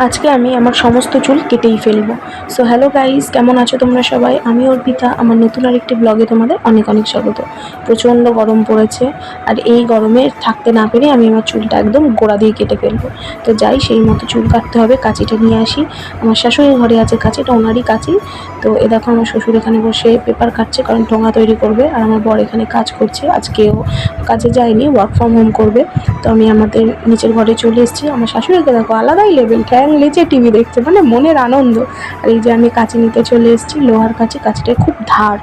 আজকে আমি আমার সমস্ত চুল কেটেই ফেলবো। সো হ্যালো গাইস, কেমন আছো তোমরা সবাই? আমি অর্পিতা। আমার নতুন আরেকটি ব্লগে তোমাদের অনেক অনেক স্বাগত। প্রচণ্ড গরম পড়েছে, আর এই গরমে থাকতে না পেরে আমি আমার চুলটা একদম গোড়া দিয়ে কেটে ফেলবো। তো যাই, সেই মতো চুল কাটতে হবে। কাঁচিটা নিয়ে আসি। আমার শাশুড়ির ঘরে আছে কাঁচিটা, ওনারই কাঁচি। তো এ দেখো, আমার শ্বশুর এখানে বসে পেপার কাটছে, কারণ ঠোঙা তৈরি করবে। আর আমার বর এখানে কাজ করছে, আজকেও কাজে যায়নি, ওয়ার্ক ফ্রম হোম করবে। তো আমি আমাদের নিচের ঘরে চলে এসেছি। আমার শাশুড়িকে দেখো, আলাদাই লেভেল, ঠ্যাং লেচে টিভি দেখছে, মানে মনের আনন্দ। আর এই যে আমি কাঁচি নিতে চলে এসেছি, লোহার কাঁচি। কাঁচিটা খুব ধার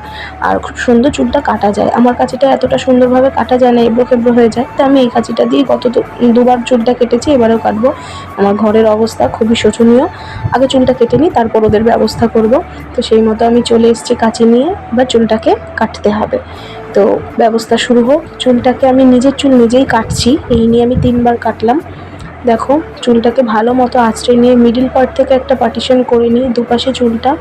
আর খুব সুন্দর চুলটা কাটা যায়। আমার কাঁচিটা এতটা সুন্দরভাবে কাটা যায় না, এবড়ো খেবড়ো হয়ে যায়। তো আমি এই কাঁচিটা দিয়ে গত দুবার চুলটা কেটেছি, এবারেও কাটবো। আমার ঘরের অবস্থা খুবই শোচনীয়। আগে চুলটা কেটে নিই, তারপর ওদের ব্যবস্থা করব। তো সেই মতো আমি চলে এসেছি কাঁচি নিয়ে। এবার চুলটাকে কাটতে হবে। তো ব্যবস্থা শুরু হোক। চুলটাকে আমি নিজের চুল নিজেই কাটছি। এই নিয়ে আমি 3বার কাটলাম। দেখো, চুলটাকে ভালো মতো আঁচড়ে নিয়ে মিডিল পার্ট থেকে একটা পার্টিশন করে নিয়ে দুপাশে চুলটা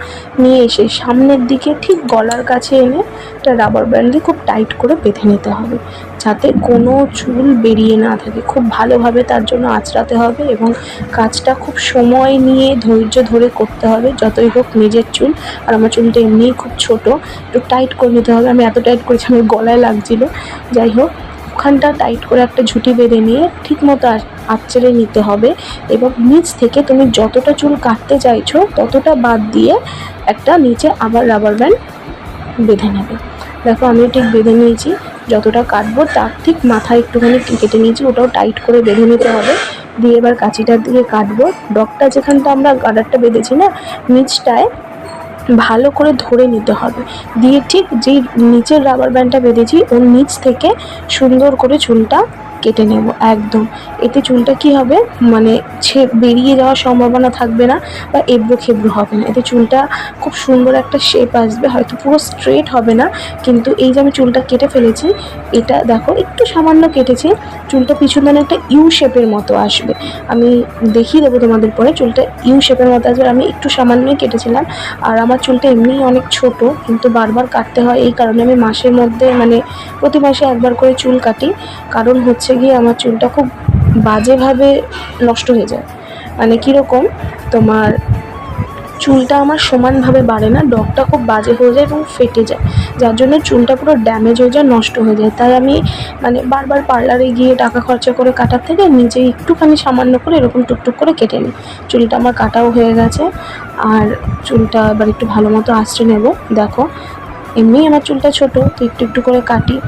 নিয়ে এসে সামনের দিকে ঠিক গলার কাছে এনে একটা রাবার ব্যান্ড দিয়ে খুব টাইট করে বেঁধে নিতে হবে, যাতে কোনো চুল বেরিয়ে না থাকে। খুব ভালোভাবে তার জন্য আঁচড়াতে হবে, এবং কাজটা খুব সময় নিয়ে ধৈর্য ধরে করতে হবে, যতই হোক নিজের চুল। আর আমার চুলটা এমনিই খুব ছোট, একটু টাইট করে নিতে হবে। আমি এত টাইট করেছি আমার গলায় লাগছিল। যাই হোক, ওখানটা টাইট করে একটা ঝুঁটি বেঁধে নিয়ে ঠিক মতো আঁচড়ে নিতে হবে, এবং নিচ থেকে তুমি যতটা চুল কাটতে চাইছো ততটা বাদ দিয়ে একটা নিচে আবার রাবার ব্যান্ড বেঁধে নেবে। দেখো, আমি ঠিক বেঁধে নিয়েছি। যতটা কাটবো তার ঠিক মাথায় একটুখানি কেটে নিয়েছি, ওটাও টাইট করে বেঁধে নিতে হবে। দিয়ে এবার কাঁচিটা দিয়ে কাটবো। ডগটা যেখানটা আমরা গার্ডারটা বেঁধেছি না, নিচটায় ভালো করে ধরে নিতে হবে। দিয়ে ঠিক যেই নিচের রাবার ব্যান্ডটা বেঁধেছি ওর নিচ থেকে সুন্দর করে চুলটা কেটে নেব একদম। এতে চুলটা কি হবে, মানে বেরিয়ে যাওয়ার সম্ভাবনা থাকবে না, বা এবড়ো খেবড়ো হবে না। এতে চুলটা খুব সুন্দর একটা শেপ আসবে। হয়তো পুরো স্ট্রেট হবে না, কিন্তু এই যে আমি চুলটা কেটে ফেলেছি, এটা দেখো একটু সামান্য কেটেছি, চুলটা পিছনে একটা ইউ শেপের মতো আসবে। আমি দেখিয়ে দেবো তোমাদের পরে। চুলটা ইউ শেপের মতো আসবে, আমি একটু সামান্যই কেটেছিলাম। আর আমার চুলটা এমনিই অনেক ছোট, কিন্তু বারবার কাটতে হয়, এই কারণে আমি মাসের মধ্যে মানে প্রতি মাসে একবার করে চুল কাটি। কারণ হচ্ছে গিয়ে আমার চুলটা খুব বাজেভাবে নষ্ট হয়ে যায়। মানে কীরকম, তোমার চুলটা আমার সমানভাবে বাড়ে না, ডগটা খুব বাজে হয়ে যায় এবং ফেটে যায়, যার জন্য চুলটা পুরো ড্যামেজ হয়ে যায়, নষ্ট হয়ে যায়। তাই আমি মানে বারবার পার্লারে গিয়ে টাকা খরচা করে কাটার থেকে নিজেই একটুখানি সামান্য করে এরকম টুকটুক করে কেটে নিই। চুলটা আমার কাটাও হয়ে গেছে। আর চুলটা এবার একটু ভালো মতো আঁচড়ে নেব। দেখো, এমনিই আমার চুলটা ছোটো, তো একটু একটু করে কাটি।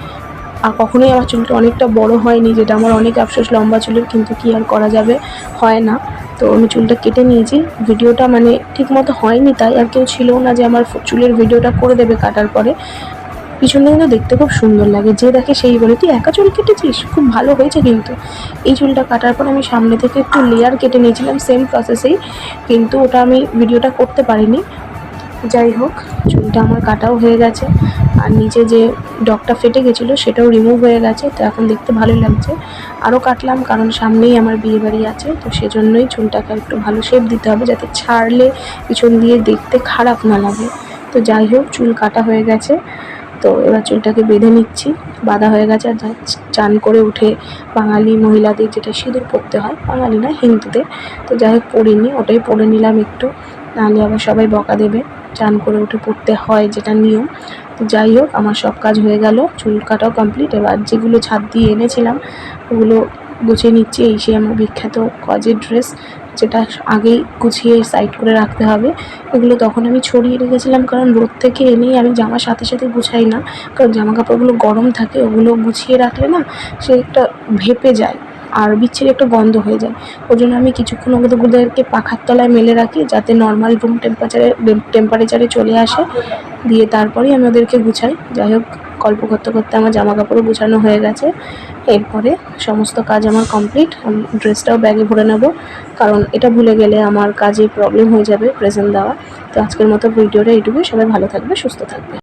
আর কখনোই আমার চুলটা অনেকটা বড় হয়নি, যেটা আমার অনেক আফসোস লম্বা চুলের, কিন্তু কি আর করা যাবে, হয় না। তো আমি চুলটা কেটে নিয়েছি। ভিডিওটা মানে ঠিক মতো হয়নি, তাই আর কেউ ছিলও না যে আমার চুলের ভিডিওটা করে দেবে কাটার পরে। পিছনে কিন্তু দেখতে খুব সুন্দর লাগে, যে দেখে সেই বলে তুই একা চুল কেটেছিস, খুব ভালো হয়েছে। কিন্তু এই চুলটা কাটার পর আমি সামনে থেকে একটু লেয়ার কেটে নিয়েছিলাম সেম প্রসেসেই, কিন্তু ওটা আমি ভিডিওটা করতে পারিনি। যাই হোক, চুলটা আমার কাটাও হয়ে গেছে, আর নিচে যে ডগটা ফেটে গেছিলো সেটাও রিমুভ হয়ে গেছে। তো এখন দেখতে ভালোই লাগছে। আরও কাটলাম, কারণ সামনেই আমার বিয়েবাড়ি আছে, তো সেজন্যই চুলটাকে একটু ভালো শেপ দিতে হবে, যাতে ছাড়লে পিছন দিয়ে দেখতে খারাপ না লাগে। তো যাই হোক, চুল কাটা হয়ে গেছে। তো এবার চুলটাকে বেঁধে নিচ্ছি। বাঁধা হয়ে গেছে। আর চান করে উঠে বাঙালি মহিলাদের যেটা সিঁদুর পরতে হয়, বাঙালি না হিন্দুদের, তো যাই হোক পরিনি, ওটাই পরে নিলাম একটু, নাহলে আবার সবাই বকা দেবে। চান করে উঠে পড়তে হয়, যেটা নিয়ম। তো যাই হোক, আমার সব কাজ হয়ে গেল, চুল কাটাও কমপ্লিট। এবার যেগুলো ছাদ দিয়ে এনেছিলাম ওগুলো গুছিয়ে নিচ্ছি। এই সেই আমার বিখ্যাত কাজের ড্রেস, যেটা আগেই গুছিয়ে সাইড করে রাখতে হবে। এগুলো তখন আমি ছড়িয়ে রেখেছিলাম, কারণ রোদ থেকে এনেই আমি জামার সাথে সাথে গুছাই না, কারণ জামা কাপড়গুলো গরম থাকে, ওগুলো গুছিয়ে রাখলে না সে একটা ভেপে যায়, আর বিচ্ছিরি একটা গন্ধ হয়ে যায়। ওই জন্য আমি কিছুক্ষণ ওদেরকে পাখার তলায় মেলে রাখি, যাতে নর্মাল রুম টেম্পারেচারে চলে আসে। দিয়ে তারপরেই আমি ওদেরকে গুছাই। যাই হোক, গল্প করতে করতে আমার জামা কাপড়ও গুছানো হয়ে গেছে। এরপরে সমস্ত কাজ আমার কমপ্লিট। ড্রেসটাও ব্যাগে ভরে নেব, কারণ এটা ভুলে গেলে আমার কাজে প্রবলেম হয়ে যাবে প্রেজেন্ট দেওয়া। তো আজকের মতো ভিডিওটা এইটুকুই। সবাই ভালো থাকবে, সুস্থ থাকবে।